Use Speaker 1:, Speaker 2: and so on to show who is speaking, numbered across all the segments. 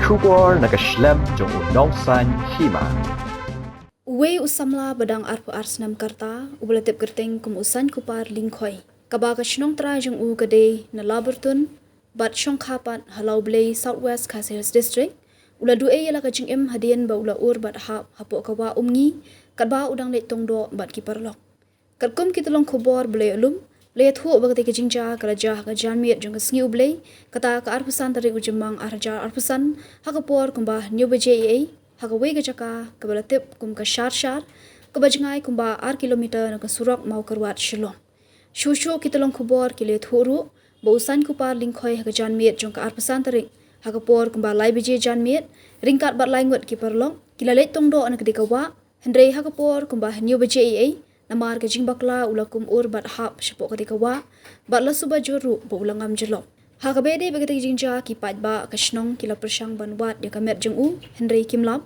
Speaker 1: Shubor nakaslem jong unongsan hima.
Speaker 2: Uwe usamla badang arpu arsnam karta ubalatip gerteng kum usan kupar lingkoi. Kabaga shnong tra jong u gade na labertun bat shong kapat halau blay Southwest Cassius District. Ula due yala kajing em hadian ba ula ur bat hap hapo kawa umngi kadba udang let tongdo bat kiparlok. Kadkum kitalong kubor blay ulum lay thu bagate kajingja kalaja ka janmiet jong kasngi ublay kata ka arpusan tarik ujemang arja arpusan hakapor kumba new bje hakawe gajaka kabalatip kum ka shar kabajengai kumba ar kilometer na kasurok mau karwat shilom shushu kitalong kubor kile thuru bo usan kupar lingkhoi haka janmiet jong ka arpusan tarik hakapor kumba lai bje janmiet ringkat bat lai ngot kiparlong kilalet tongdo anak dikawa hendrei hakapor kumba new bje namar kajing bakla ulakum ur bat hap shapok katikawa bat la suba juru bo ulangam jelok hakabede bagate jinja ki patba kashnong kila persang banwat ya kamet jeng u Henry Kimlap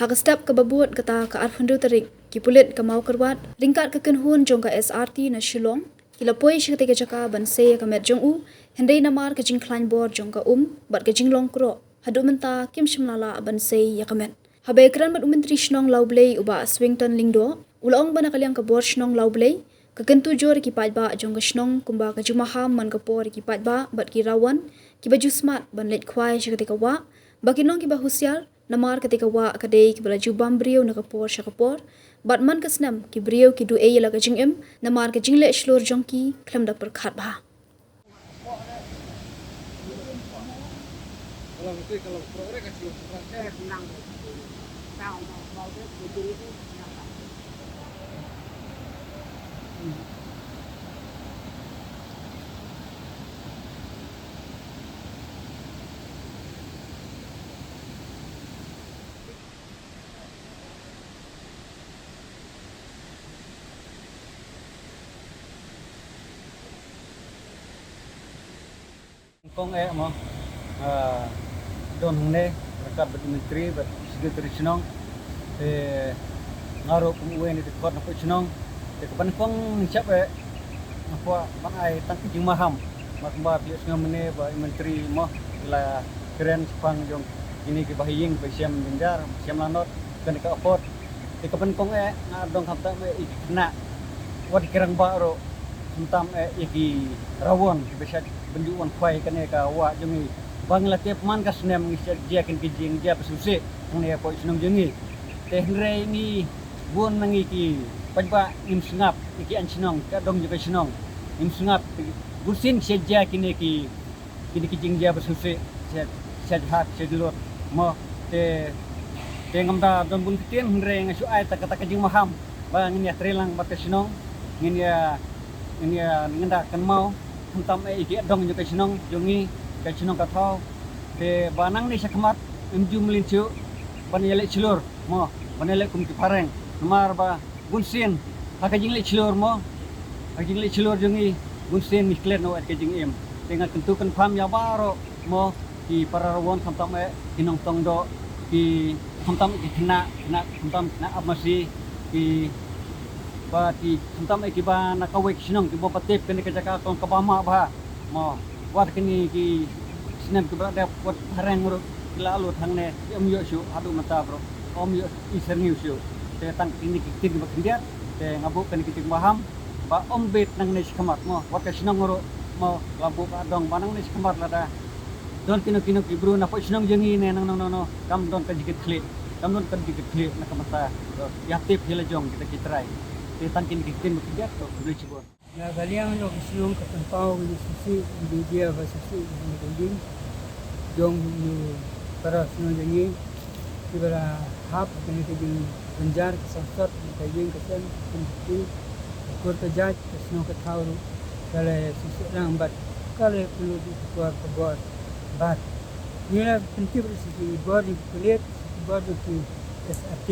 Speaker 2: hakastap kababut kata ka arfundu tarik ki pulit ka mau kerwat ringkat ka kenhun jong ka SRT na Shillong kila poi shkate ka jaka banse ya kamet jeng u Henry namar kajing klan bor jong ka bat kajing longkro hadu menta kim shimlala banse ya kamet habe kran bat umentri shnong laublei uba Swington Lingdo Ulaong ba nakaliang kabor shnong laublay? Kakentu jor ki patba jong shnong kumba ka jumaham man kapor ki patba bat ki rawan ki baju smart ban let khwai shakatika wa bakinong ki bahusyal namar katika wa kadei ki bala jubam brio na kapor shakapor bat man kasnam ki brio ki du e la ka jingem namar ka jingle shlor jong ki klam da per khat ba
Speaker 3: kalau progres kan saya senang tahu mau betul itu
Speaker 4: Kong mo don hne rakat bat menteri bat secretary chnong ngaro kum uen di kot na chnong te kapan kong chap apa bang ai tang ki maham mak ba pi ngamne ba menteri mo la keren spang jong ini ki bahiying ba siam binjar siam lanot kan ka afford te kapan kong ngadong kapta me ikna wat kerang ba ro suntam iki rawon ki besat benjuan kwai kan ka wa jemi bangla te man ka snem ngi dia kin kijing dia pesuse ngne ko snem jengi te ngre ni buon nangi ki pajba im sngap iki an sinong ka dong juga sinong im sngap gusin seja kini ki kijing dia pesuse set hat sedlot mo te ngamda don bun kitien ngre ngasu ai ta kata kijing maham ba ngin ya trelang bat sinong ngin ya ngenda kan mau hentam iki dong juga sinong jongi ka sinong ka thau te banang ni sakmat enjum lincu banele cilur mo banele kum ki pareng mar ba gunsin hakajing le cilur mo hakajing le cilur jongi gunsin mikler no at kajing em dengan tentukan pam ya baro mo ki pararawon hentam kinong tongdo ki hentam ki kena hentam na amasi ki bati hentam ki ba nakawek sinong ki bopatip kene kajaka kong kabama ba mo wat kini ki sinem ki berada wat hareng ro lalu thangne om yo shu adu mata bro om yo iser new shu te tang ini ki tin ba kindiat te ngabu kene ki maham ba om bet nang ne skamat mo wat ka sinong ro mo lampu ba dong banang ne skamat lada don kino ki bro na po sinong jengi ne nang no kam don ka dikit klit kam don ka dikit klit na kamata ya tip hila jong kita kitrai tang kin kitin bekerja to boleh coba
Speaker 3: ya kalian lo kesilong ke tempau di sisi di dia sisi di kanding jong ni para sino jangi kibara hap kene ke jing banjar sasat ke jing kesen kunti kur ke jaj sino ke thau kale sisi lang bat kale perlu di keluar ke bor bat ni la penting sisi bor di kulit bor di SRT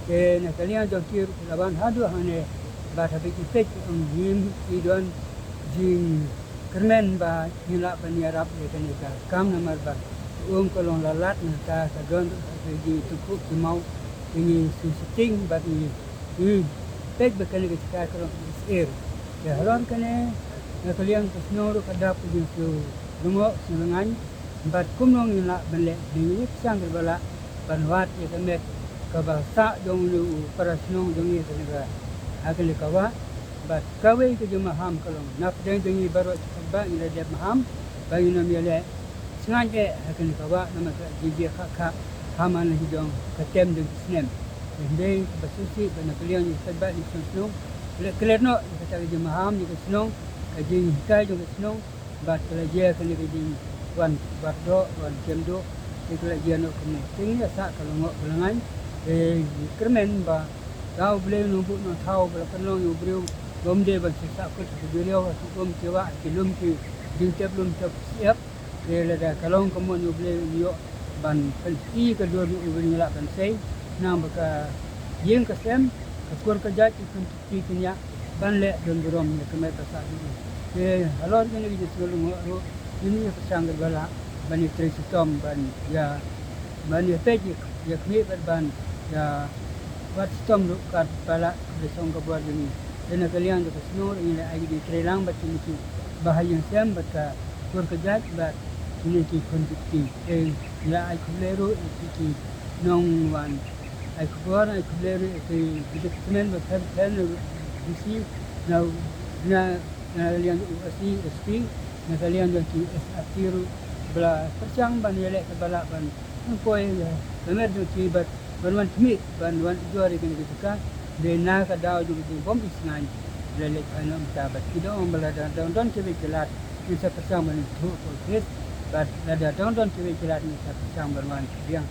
Speaker 3: na kalian jokir laban hadu hane ba thabi ipek ang him idon jing kermen ba hila paniarap ne ka kam namar ba kolong lalat na ka don di tuku mau ini susiting ba ni pek ba kane ka kolong air ya halon kane na kalian kusnoro kadap di su lungo sunangan bat kumnong ila benle di sang bala banwat ya kemet ka bahasa dong lu parasnong dong ni tengah akil kawa bat kawe ke jumaham kalong nak deng deng baru ba ila dia maham bagi nam yale sengaja akil kawa nama jiji kha haman hidong ketem deng snem deng basusi bana kalian ni sebab ni snong le klerno kata jumaham ni snong kajing kai dong snong bat kelaje kali kajing wan bardo wan kemdo kelaje no kene tingnya sa kalong belangan kermen ba kau boleh numpuk no tahu bela kenong you beriu gom de ba sisa ko tu beliau tu gom cewa kilum ki jingtep lum tep siap le da kalong komon you boleh yo ban pensi kedua du beri ngelak kan sei nam ka yeng ka sem ka kur ka jat ikun ti kinya ban le don berom ne kemet sa ni halor ni di sebelum ro ini pasang bala ban tri sistem ban ya ban ya peji ya kmi ban ya wat stom lu kat pala de song ka buat ini dan kalian tu snor ini ai di trelang bat ini bahaya sem bat ka kur kejat bat ini ki kondukti la ai kulero ki nong wan ai kuar ai kulero ki department bat kan receive now na kalian USI SP na kalian ki atiru bela persang ban yelek bala ban koi ya benar tu ki bat Banwan tmi banwan juari kini kita de na ka daw ju di bom isngan lele kana mtabat kido ombala don kibi kilat ni sa pasang man tu ko kit but da don kibi kilat ni sa pasang banwan yang